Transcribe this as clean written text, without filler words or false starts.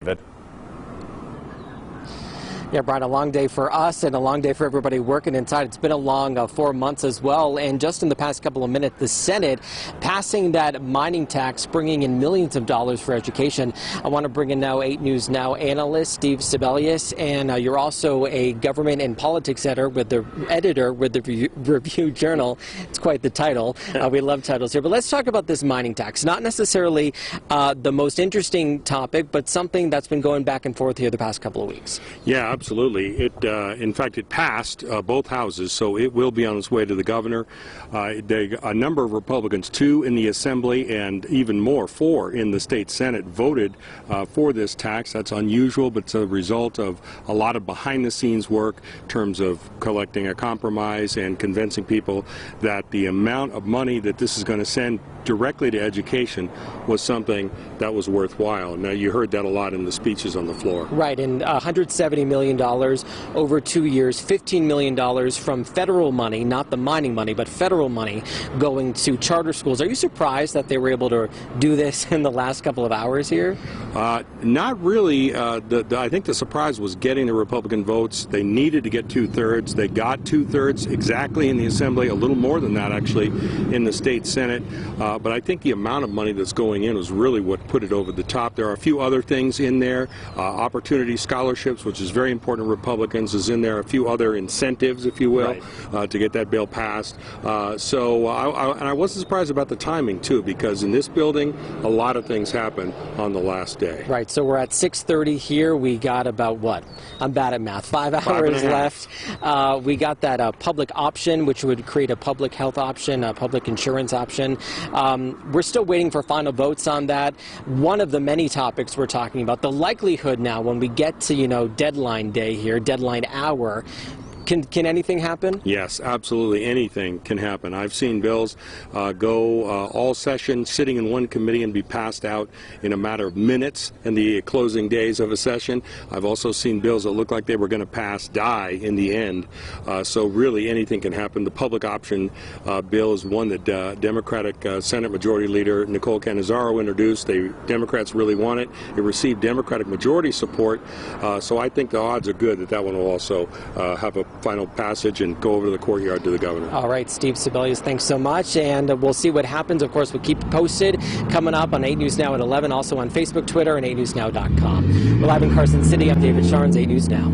David. Yeah, Brian, a long day for us and a long day for everybody working inside. It's been a long 4 months as well. And just in the past couple of minutes, the Senate passing that mining tax, bringing in millions of dollars for education. I want to bring in now 8 News Now analyst Steve Sebelius, and you're also a government and politics editor with the Review Journal. It's quite the title. We love titles here. But let's talk about this mining tax. Not necessarily the most interesting topic, but something that's been going back and forth here the past couple of weeks. Yeah, absolutely. In fact, it passed both houses, so it will be on its way to the governor. A number of Republicans, 2 in the Assembly and even more, 4 in the state Senate, voted for this tax. That's unusual, but it's a result of a lot of behind-the-scenes work in terms of collecting a compromise and convincing people that the amount of money that this is going to send directly to education was something that was worthwhile. Now, you heard that a lot in the speeches on the floor. Right, and $170 million over 2 years, $15 million from federal money, not the mining money, but federal money going to charter schools. Are you surprised that they were able to do this in the last couple of hours here? Not really. I think the surprise was getting the Republican votes. They needed to get 2/3. They got 2/3 exactly in the Assembly, a little more than that actually in the state Senate. But I think the amount of money that's going in was really what put it over the top. There are a few other things in there. Opportunity scholarships, which is very important to Republicans, is in there. A few other incentives, if you will, right, to get that bill passed. And I wasn't surprised about the timing, too, because in this building, a lot of things happened on the last day. Right, so we're at 6:30 here. We got about, what? I'm bad at math. 5 hours left. We got that public option, which would create a public health option, a public insurance option. We're still waiting for final votes on that. One of the many topics we're talking about, the likelihood now when we get to, deadline day here, deadline hour, can anything happen? Yes, absolutely anything can happen. I've seen bills go all session, sitting in one committee and be passed out in a matter of minutes in the closing days of a session. I've also seen bills that look like they were going to die in the end. So really anything can happen. The public option bill is one that Democratic Senate Majority Leader Nicole Cannizzaro introduced. The Democrats really want it. It received Democratic majority support. So I think the odds are good that that one will also have a final passage and go over to the courtyard to the governor. All right, Steve Sebelius, thanks so much, and we'll see what happens. Of course, we'll keep you posted. Coming up on 8 News Now at 11, also on Facebook, Twitter, and 8newsnow.com. We're live in Carson City. I'm David Sharns, 8 News Now.